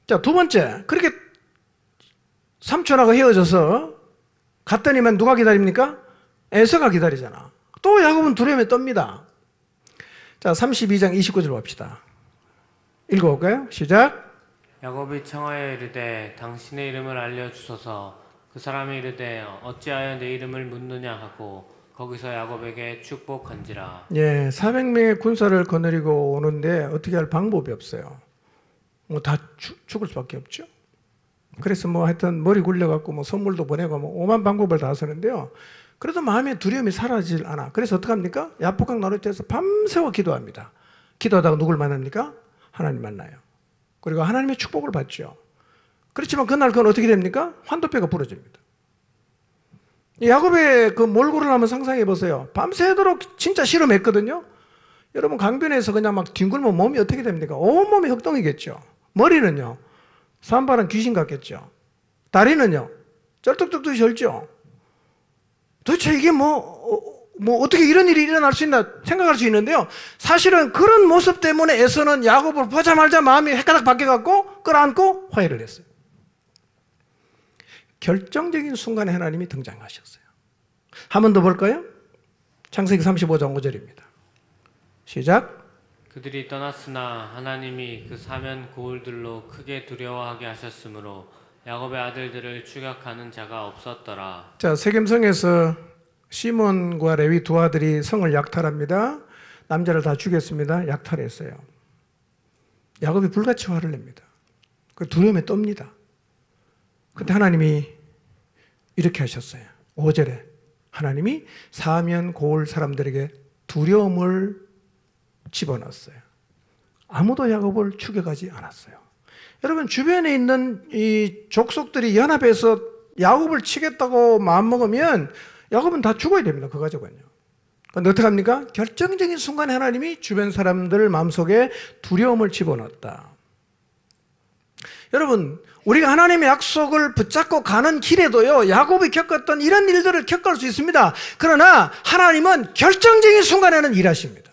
자, 두 번째, 그렇게 삼촌하고 헤어져서 갔더니만 누가 기다립니까? 에서가 기다리잖아. 또 야곱은 두려움에 떱니다. 자, 32장 29절 봅시다. 읽어볼까요? 시작. 야곱이 청하여 이르되 당신의 이름을 알려주소서. 그 사람이 이르되 어찌하여 내 이름을 묻느냐 하고 거기서 야곱에게 축복한지라. 예, 400명의 군사를 거느리고 오는데 어떻게 할 방법이 없어요. 뭐 다 죽을 수밖에 없죠. 그래서 뭐 하여튼 머리 굴려갖고 뭐 선물도 보내고 뭐 오만 방법을 다 쓰는데요. 그래도 마음의 두려움이 사라지질 않아. 그래서 어떻게 합니까? 야복강 나룻에서 밤새워 기도합니다. 기도하다가 누굴 만납니까? 하나님 만나요. 그리고 하나님의 축복을 받죠. 그렇지만 그날 그건 어떻게 됩니까? 환도뼈가 부러집니다. 야곱의 그 몰골을 한번 상상해 보세요. 밤새도록 진짜 실험했거든요. 여러분 강변에서 그냥 막 뒹굴면 몸이 어떻게 됩니까? 온몸이 흑동이겠죠. 머리는요, 산발은 귀신 같겠죠. 다리는요, 쩔뚝뚝뚝 절죠. 도대체 이게 뭐 뭐 어떻게 이런 일이 일어날 수 있나 생각할 수 있는데요. 사실은 그런 모습 때문에 에서는 야곱을 보자마자 마음이 헷가닥 바뀌어갖고 끌어안고 화해를 했어요. 결정적인 순간에 하나님이 등장하셨어요. 한 번 더 볼까요? 창세기 35장 5절입니다. 시작. 그들이 떠났으나 하나님이 그 사면 고울들로 크게 두려워하게 하셨으므로 야곱의 아들들을 추격하는 자가 없었더라. 자, 세겜성에서 시몬과 레위 두 아들이 성을 약탈합니다. 남자를 다 죽였습니다. 약탈했어요. 야곱이 불같이 화를 냅니다. 그 두려움에 떱니다. 그때 하나님이 이렇게 하셨어요. 5절에 하나님이 사면 고울 사람들에게 두려움을 집어넣었어요. 아무도 야곱을 추격하지 않았어요. 여러분, 주변에 있는 이 족속들이 연합해서 야곱을 치겠다고 마음먹으면 야곱은 다 죽어야 됩니다. 그 가족은요. 그런데 어떻게 합니까? 결정적인 순간에 하나님이 주변 사람들 마음속에 두려움을 집어넣었다. 여러분, 우리가 하나님의 약속을 붙잡고 가는 길에도요, 야곱이 겪었던 이런 일들을 겪을 수 있습니다. 그러나 하나님은 결정적인 순간에는 일하십니다.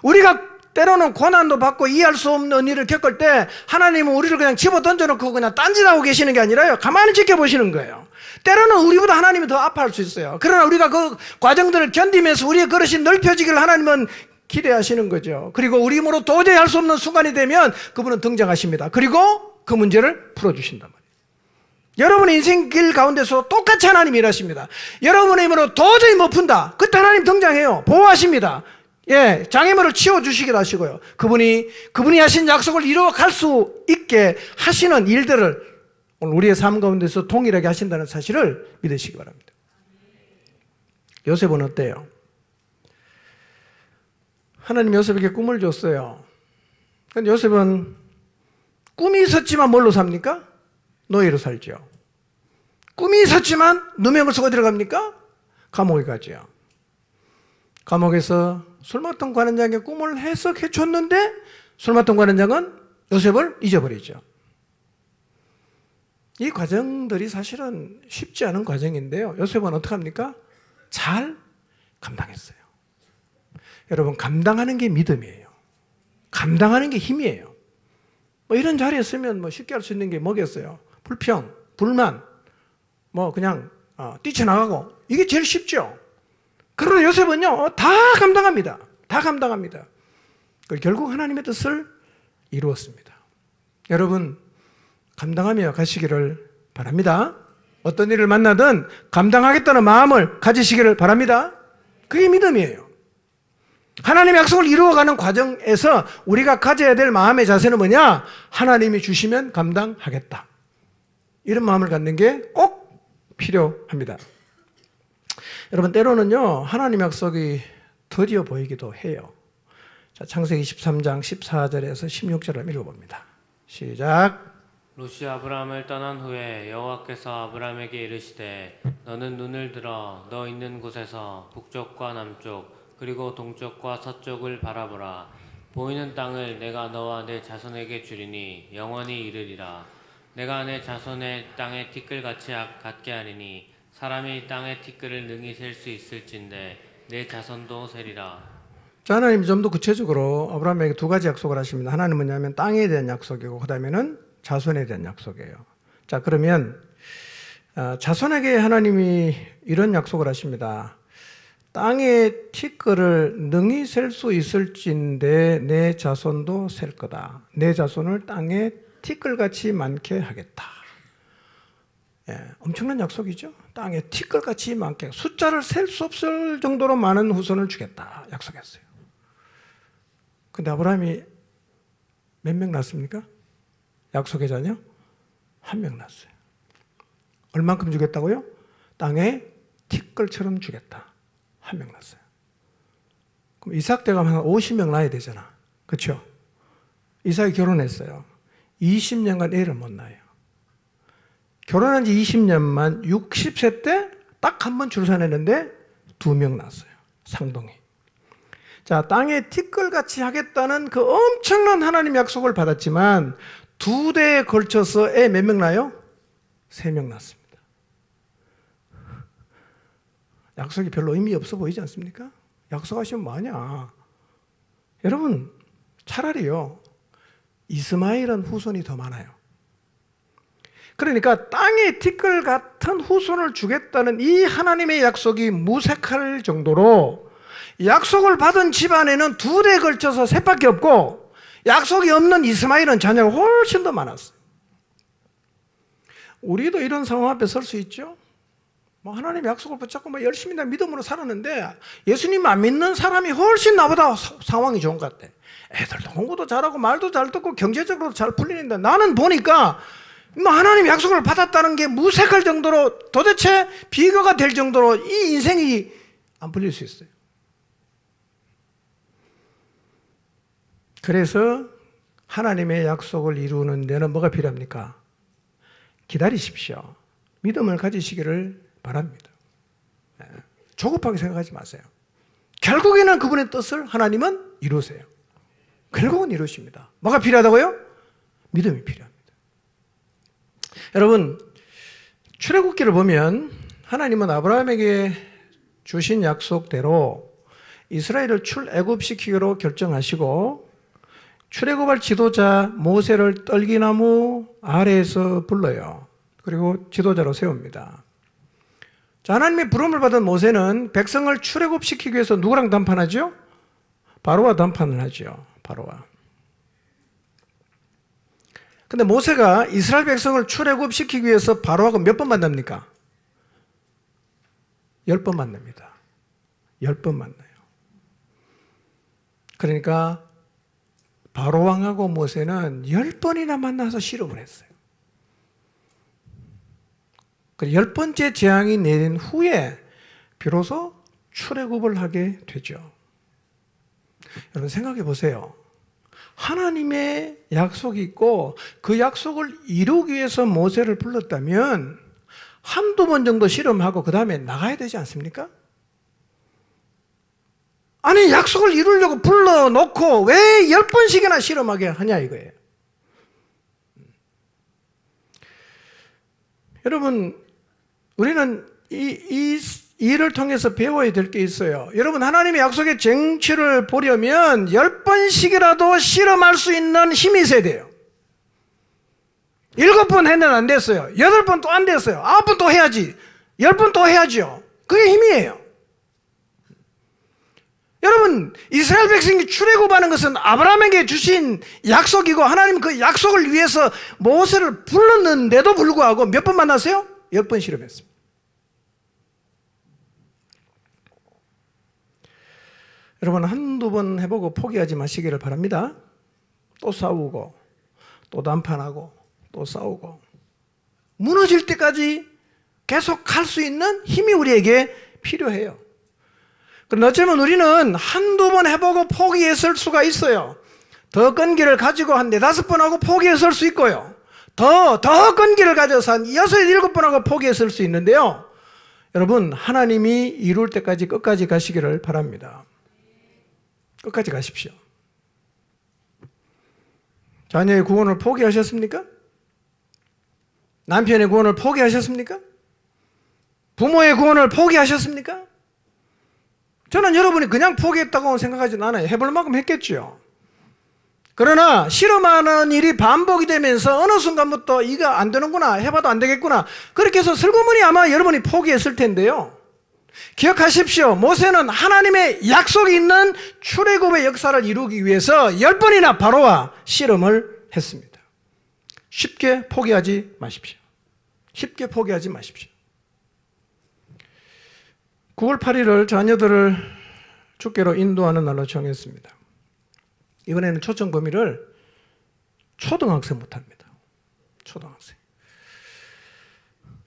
우리가 때로는 고난도 받고 이해할 수 없는 일을 겪을 때 하나님은 우리를 그냥 집어 던져놓고 그냥 딴짓하고 계시는 게 아니라요, 가만히 지켜보시는 거예요. 때로는 우리보다 하나님이 더 아파할 수 있어요. 그러나 우리가 그 과정들을 견디면서 우리의 그릇이 넓혀지기를 하나님은 기대하시는 거죠. 그리고 우리 힘으로 도저히 할 수 없는 순간이 되면 그분은 등장하십니다. 그리고 그 문제를 풀어주신단 말이에요. 여러분의 인생 길 가운데서 똑같이 하나님이 일하십니다. 여러분의 힘으로 도저히 못 푼다. 그때 하나님 등장해요. 보호하십니다. 예, 장애물을 치워주시기도 하시고요. 그분이 하신 약속을 이루어갈 수 있게 하시는 일들을 오늘 우리의 삶 가운데서 동일하게 하신다는 사실을 믿으시기 바랍니다. 요셉은 어때요? 하나님 요셉에게 꿈을 줬어요. 근데 요셉은 꿈이 있었지만 뭘로 삽니까? 노예로 살죠. 꿈이 있었지만 누명을 쓰고 어디로 갑니까? 감옥에 가죠. 감옥에서 술 맡던 관원장에게 꿈을 해석해 줬는데 술 맡던 관원장은 요셉을 잊어버리죠. 이 과정들이 사실은 쉽지 않은 과정인데요. 요셉은 어떻게 합니까? 잘 감당했어요. 여러분, 감당하는 게 믿음이에요. 감당하는 게 힘이에요. 뭐 이런 자리에 있으면 뭐 쉽게 할 수 있는 게 뭐겠어요? 불평, 불만, 뭐 그냥 뛰쳐나가고, 이게 제일 쉽죠. 그러나 요셉은요, 다 감당합니다. 다 감당합니다. 결국 하나님의 뜻을 이루었습니다. 여러분, 감당하며 가시기를 바랍니다. 어떤 일을 만나든 감당하겠다는 마음을 가지시기를 바랍니다. 그게 믿음이에요. 하나님의 약속을 이루어가는 과정에서 우리가 가져야 될 마음의 자세는 뭐냐? 하나님이 주시면 감당하겠다. 이런 마음을 갖는 게 꼭 필요합니다. 여러분, 때로는요, 하나님의 약속이 더디어 보이기도 해요. 자, 창세기 23장 14절에서 16절을 읽어봅니다. 시작. 롯이 아브라함을 떠난 후에 여호와께서 아브라함에게 이르시되 너는 눈을 들어 너 있는 곳에서 북쪽과 남쪽 그리고 동쪽과 서쪽을 바라보라. 보이는 땅을 내가 너와 내 자손에게 주리니 영원히 이르리라. 내가 내 자손의 땅에 티끌같이 갖게 하리니 사람이 땅의 티끌을 능히 셀 수 있을진데 내 자손도 세리라. 자, 하나님이 좀 더 구체적으로 아브라함에게 두 가지 약속을 하십니다. 하나는 뭐냐면 땅에 대한 약속이고, 그 다음에는 자손에 대한 약속이에요. 자, 그러면 자손에게 하나님이 이런 약속을 하십니다. 땅의 티끌을 능히 셀 수 있을진데 내 자손도 셀 거다. 내 자손을 땅에 티끌같이 많게 하겠다. 예, 엄청난 약속이죠. 땅에 티끌같이 많게, 숫자를 셀 수 없을 정도로 많은 후손을 주겠다 약속했어요. 근데 아브라함이 몇 명 낳습니까? 약속의 자녀? 1명 낳았어요. 얼만큼 주겠다고요? 땅에 티끌처럼 주겠다. 1명 낳았어요. 그럼 이삭 대가면 한 50명 낳아야 되잖아. 그렇죠? 이삭이 결혼했어요. 20년간 애를 못 낳아요. 결혼한 지 20년만 60세 때 딱 한 번 출산했는데 2명 낳았어요. 상동이. 자, 땅에 티끌같이 하겠다는 그 엄청난 하나님 약속을 받았지만 2대에 걸쳐서 애 몇 명 낳아요? 3명 낳습니다. 약속이 별로 의미 없어 보이지 않습니까? 약속하시면 뭐하냐? 여러분, 차라리요, 이스마엘은 후손이 더 많아요. 그러니까 땅에 티끌 같은 후손을 주겠다는 이 하나님의 약속이 무색할 정도로 약속을 받은 집안에는 2대에 걸쳐서 셋밖에 없고 약속이 없는 이스마엘은 자녀가 훨씬 더 많았어요. 우리도 이런 상황 앞에 설 수 있죠? 하나님의 약속을 붙잡고 열심히 나 믿음으로 살았는데 예수님 안 믿는 사람이 훨씬 나보다 상황이 좋은 것 같아. 애들도 공부도 잘하고 말도 잘 듣고 경제적으로도 잘 풀리는데 나는 보니까 하나님 약속을 받았다는 게 무색할 정도로 도대체 비교가 될 정도로 이 인생이 안 풀릴 수 있어요. 그래서 하나님의 약속을 이루는 데는 뭐가 필요합니까? 기다리십시오. 믿음을 가지시기를 바랍니다. 조급하게 생각하지 마세요. 결국에는 그분의 뜻을 하나님은 이루세요. 결국은 이루십니다. 뭐가 필요하다고요? 믿음이 필요합니다. 여러분, 출애굽기를 보면 하나님은 아브라함에게 주신 약속대로 이스라엘을 출애굽시키기로 결정하시고 출애굽할 지도자 모세를 떨기나무 아래에서 불러요. 그리고 지도자로 세웁니다. 자, 하나님의 부름을 받은 모세는 백성을 출애굽시키기 위해서 누구랑 담판하죠? 바로와 담판을 하죠. 바로와. 근데 모세가 이스라엘 백성을 출애굽시키기 위해서 바로하고 몇 번 만납니까? 10번 만납니다. 10번 만나요. 그러니까 바로왕하고 모세는 10번이나 만나서 실험을 했어요. 그 10번째 재앙이 내린 후에 비로소 출애굽을 하게 되죠. 여러분 생각해 보세요. 하나님의 약속이 있고 그 약속을 이루기 위해서 모세를 불렀다면 한두 번 정도 실험하고 그 다음에 나가야 되지 않습니까? 아니 약속을 이루려고 불러놓고 왜 10번씩이나 실험하게 하냐 이거예요. 여러분 우리는 이 일을 통해서 배워야 될 게 있어요. 여러분 하나님의 약속의 쟁취를 보려면 10번씩이라도 실험할 수 있는 힘이 있어야 돼요. 7번 했는데 안 됐어요. 8번 또 안 됐어요. 9번 또 해야지. 10번 또 해야죠. 그게 힘이에요. 여러분 이스라엘 백성이 출애굽하는 것은 아브라함에게 주신 약속이고 하나님 그 약속을 위해서 모세를 불렀는데도 불구하고 몇 번 만났어요? 10번 실험했습니다. 여러분 한두 번 해보고 포기하지 마시기를 바랍니다. 또 싸우고 또 담판하고 또 싸우고 무너질 때까지 계속 할 수 있는 힘이 우리에게 필요해요. 그런데 어쩌면 우리는 한두 번 해보고 포기했을 수가 있어요. 더 끈기를 가지고 한 4-5번 하고 포기했을 수 있고요. 더 끈기를 가져서 한 6-7번 하고 포기했을 수 있는데요. 여러분 하나님이 이룰 때까지 끝까지 가시기를 바랍니다. 끝까지 가십시오. 자녀의 구원을 포기하셨습니까? 남편의 구원을 포기하셨습니까? 부모의 구원을 포기하셨습니까? 저는 여러분이 그냥 포기했다고 생각하지는 않아요. 해볼 만큼 했겠죠. 그러나 실험하는 일이 반복이 되면서 어느 순간부터 이거 안 되는구나, 해봐도 안 되겠구나, 그렇게 해서 슬그머니 아마 여러분이 포기했을 텐데요. 기억하십시오. 모세는 하나님의 약속이 있는 출애굽의 역사를 이루기 위해서 10번이나 바로와 실험을 했습니다. 쉽게 포기하지 마십시오. 쉽게 포기하지 마십시오. 9월 8일을 자녀들을 축계로 인도하는 날로 정했습니다. 이번에는 초청 범위를 초등학생부터 합니다. 초등학생.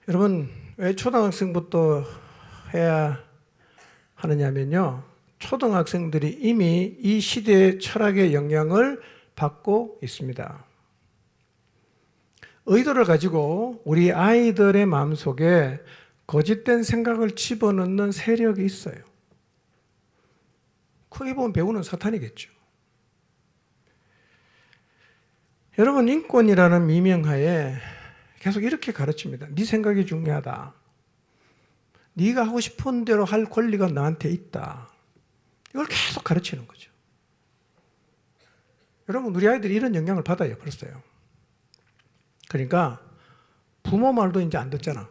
여러분 왜 초등학생부터 해야 하느냐면요, 초등학생들이 이미 이 시대의 철학의 영향을 받고 있습니다. 의도를 가지고 우리 아이들의 마음속에 거짓된 생각을 집어넣는 세력이 있어요. 크게 보면 배우는 사탄이겠죠. 여러분 인권이라는 미명하에 계속 이렇게 가르칩니다. 네 생각이 중요하다. 네가 하고 싶은 대로 할 권리가 나한테 있다. 이걸 계속 가르치는 거죠. 여러분, 우리 아이들이 이런 영향을 받아요. 벌써요. 그러니까 부모 말도 이제 안 듣잖아.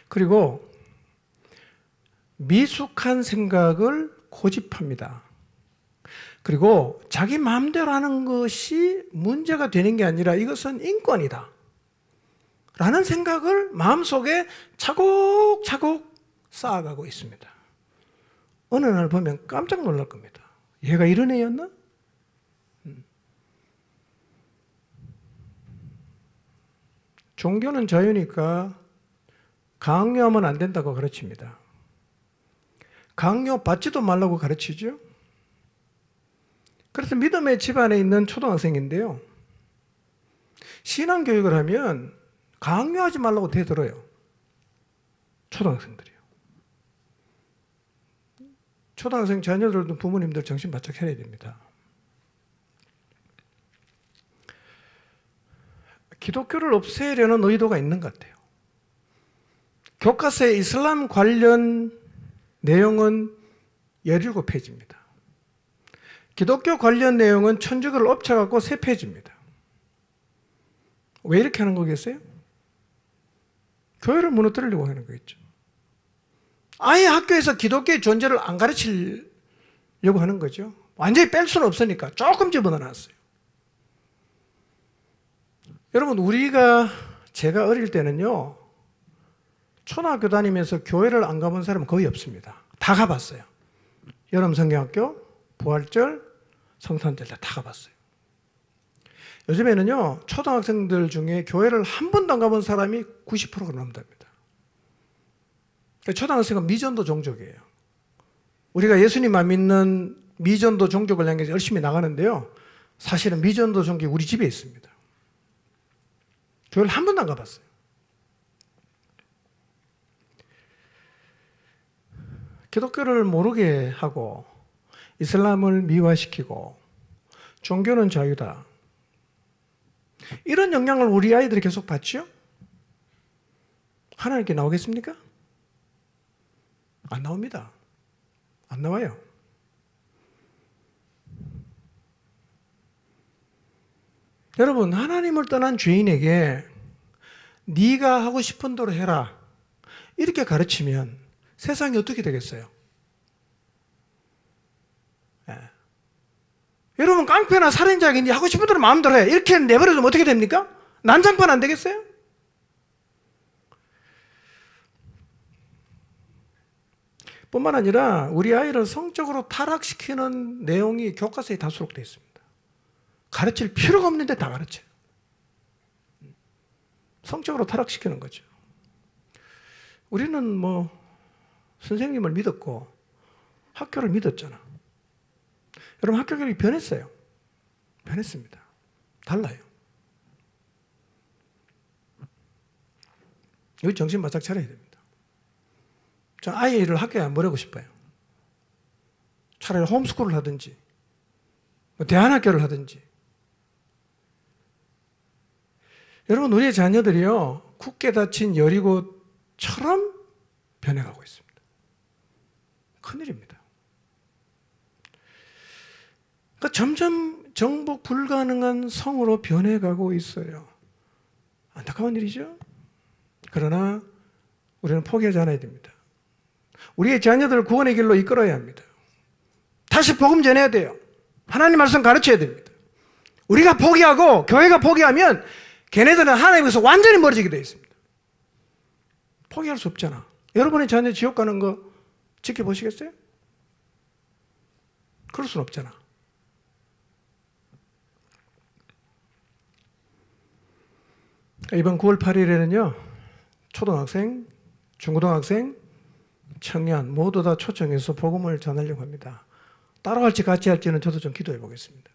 그리고 미숙한 생각을 고집합니다. 그리고 자기 마음대로 하는 것이 문제가 되는 게 아니라 이것은 인권이다 라는 생각을 마음속에 차곡차곡 쌓아가고 있습니다. 어느 날 보면 깜짝 놀랄 겁니다. 얘가 이런 애였나? 종교는 자유니까 강요하면 안 된다고 가르칩니다. 강요 받지도 말라고 가르치죠. 그래서 믿음의 집안에 있는 초등학생인데요. 신앙교육을 하면 강요하지 말라고 대들어요. 초등학생들이요. 초등학생 자녀들도 부모님들 정신 바짝 차려야 됩니다. 기독교를 없애려는 의도가 있는 것 같아요. 교과서에 이슬람 관련 내용은 17페이지입니다. 기독교 관련 내용은 천주교를 엎쳐갖고 3페이지입니다. 왜 이렇게 하는 거겠어요? 교회를 무너뜨리려고 하는 거겠죠. 아예 학교에서 기독교의 존재를 안 가르치려고 하는 거죠. 완전히 뺄 수는 없으니까 조금 집어넣어놨어요. 여러분, 제가 어릴 때는요, 초등학교 다니면서 교회를 안 가본 사람은 거의 없습니다. 다 가봤어요. 여름성경학교, 부활절, 성탄절 다 가봤어요. 요즘에는요, 초등학생들 중에 교회를 한 번도 안 가본 사람이 90%가 넘답니다. 초등학생은 미전도 종족이에요. 우리가 예수님만 믿는 미전도 종족을 향해서 열심히 나가는데요, 사실은 미전도 종족이 우리 집에 있습니다. 교회를 한 번도 안 가봤어요. 기독교를 모르게 하고 이슬람을 미화시키고 종교는 자유다. 이런 영향을 우리 아이들이 계속 받죠? 하나님께 나오겠습니까? 안 나옵니다. 안 나와요. 여러분, 하나님을 떠난 죄인에게 네가 하고 싶은 대로 해라 이렇게 가르치면 세상이 어떻게 되겠어요? 예. 여러분, 깡패나 살인자에게 네 하고 싶은 대로 마음대로 해 이렇게 내버려두면 어떻게 됩니까? 난장판 안 되겠어요? 뿐만 아니라 우리 아이를 성적으로 타락시키는 내용이 교과서에 다 수록되어 있습니다. 가르칠 필요가 없는데 다 가르쳐요. 성적으로 타락시키는 거죠. 우리는 선생님을 믿었고 학교를 믿었잖아. 여러분, 학교 교육이 변했어요. 변했습니다. 달라요. 여기 정신 바짝 차려야 됩니다. 저 아이를 학교에 안 보내고 싶어요. 차라리 홈스쿨을 하든지 대안학교를 하든지. 여러분, 우리의 자녀들이요, 굳게 닫힌 여리고처럼 변해가고 있습니다. 큰일입니다. 그러니까 점점 정복 불가능한 성으로 변해가고 있어요. 안타까운 일이죠. 그러나 우리는 포기하지 않아야 됩니다. 우리의 자녀들을 구원의 길로 이끌어야 합니다. 다시 복음 전해야 돼요. 하나님 말씀 가르쳐야 됩니다. 우리가 포기하고 교회가 포기하면 걔네들은 하나님께서 완전히 멀어지게 되어 있습니다. 포기할 수 없잖아. 여러분의 자녀 지옥 가는 거 지켜보시겠어요? 그럴 수는 없잖아. 이번 9월 8일에는요, 초등학생, 중고등학생, 청년 모두 다 초청해서 복음을 전하려고 합니다. 따라갈지 같이 할지는 저도 좀 기도해 보겠습니다.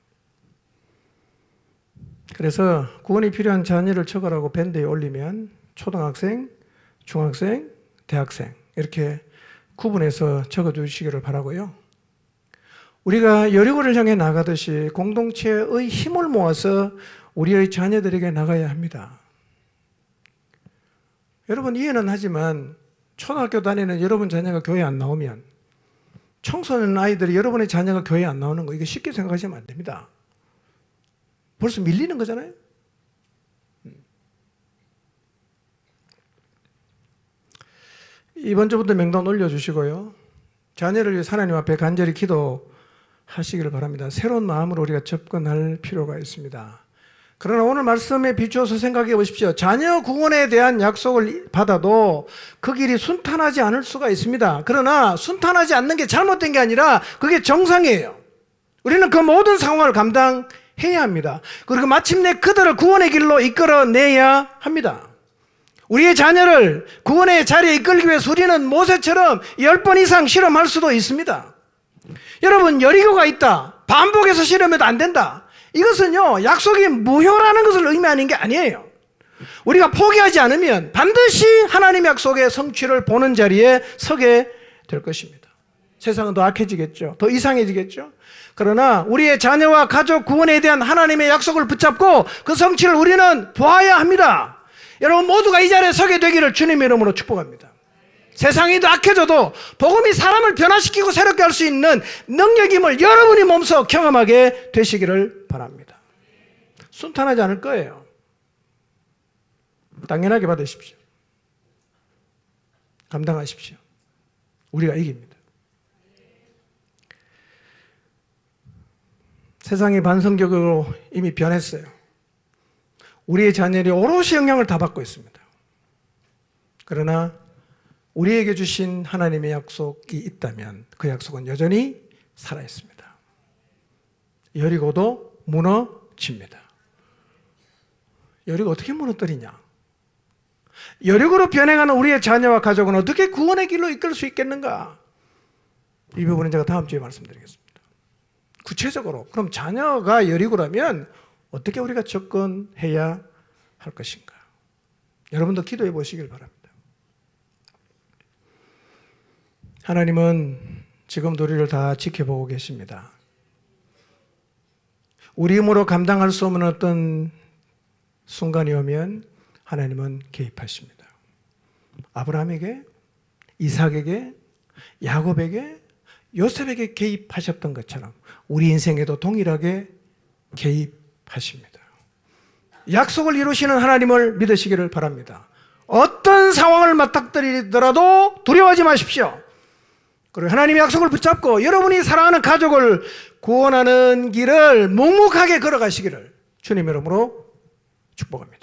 그래서 구원이 필요한 자녀를 처벌하고 밴드에 올리면 초등학생, 중학생, 대학생 이렇게 구분해서 적어주시기를 바라고요. 우리가 여리고를 향해 나가듯이 공동체의 힘을 모아서 우리의 자녀들에게 나가야 합니다. 여러분, 이해는 하지만 초등학교 다니는 여러분 자녀가 교회 안 나오면, 청소년 아이들이 여러분의 자녀가 교회 안 나오는 거, 이거 쉽게 생각하시면 안 됩니다. 벌써 밀리는 거잖아요. 이번 주부터 명단 올려주시고요. 자녀를 위해 하나님 앞에 간절히 기도하시기를 바랍니다. 새로운 마음으로 우리가 접근할 필요가 있습니다. 그러나 오늘 말씀에 비추어서 생각해 보십시오. 자녀 구원에 대한 약속을 받아도 그 길이 순탄하지 않을 수가 있습니다. 그러나 순탄하지 않는 게 잘못된 게 아니라 그게 정상이에요. 우리는 그 모든 상황을 감당해야 합니다. 그리고 마침내 그들을 구원의 길로 이끌어내야 합니다. 우리의 자녀를 구원의 자리에 이끌기 위해서 우리는 모세처럼 10번 이상 실험할 수도 있습니다. 여러분, 여리고가 있다. 반복해서 실험해도 안 된다. 이것은요, 약속이 무효라는 것을 의미하는 게 아니에요. 우리가 포기하지 않으면 반드시 하나님의 약속의 성취를 보는 자리에 서게 될 것입니다. 세상은 더 악해지겠죠. 더 이상해지겠죠. 그러나 우리의 자녀와 가족 구원에 대한 하나님의 약속을 붙잡고 그 성취를 우리는 보아야 합니다. 여러분 모두가 이 자리에 서게 되기를 주님의 이름으로 축복합니다. 세상이 더 악해져도 복음이 사람을 변화시키고 새롭게 할 수 있는 능력임을 여러분이 몸소 경험하게 되시기를 바랍니다. 순탄하지 않을 거예요. 당연하게 받으십시오. 감당하십시오. 우리가 이깁니다. 세상이 반성적으로 이미 변했어요. 우리의 자녀들이 오롯이 영향을 다 받고 있습니다. 그러나 우리에게 주신 하나님의 약속이 있다면 그 약속은 여전히 살아있습니다. 여리고도 무너집니다. 여리고 어떻게 무너뜨리냐? 여리고로 변해가는 우리의 자녀와 가족은 어떻게 구원의 길로 이끌 수 있겠는가? 이 부분은 제가 다음 주에 말씀드리겠습니다. 구체적으로 그럼 자녀가 여리고라면 어떻게 우리가 접근해야 할 것인가? 여러분도 기도해 보시길 바랍니다. 하나님은 지금도 우리를 다 지켜보고 계십니다. 우리 힘으로 감당할 수 없는 어떤 순간이 오면 하나님은 개입하십니다. 아브라함에게, 이삭에게, 야곱에게, 요셉에게 개입하셨던 것처럼 우리 인생에도 동일하게 개입하십니다. 약속을 이루시는 하나님을 믿으시기를 바랍니다. 어떤 상황을 맞닥뜨리더라도 두려워하지 마십시오. 그리고 하나님의 약속을 붙잡고 여러분이 사랑하는 가족을 구원하는 길을 묵묵하게 걸어가시기를 주님의 이름으로 축복합니다.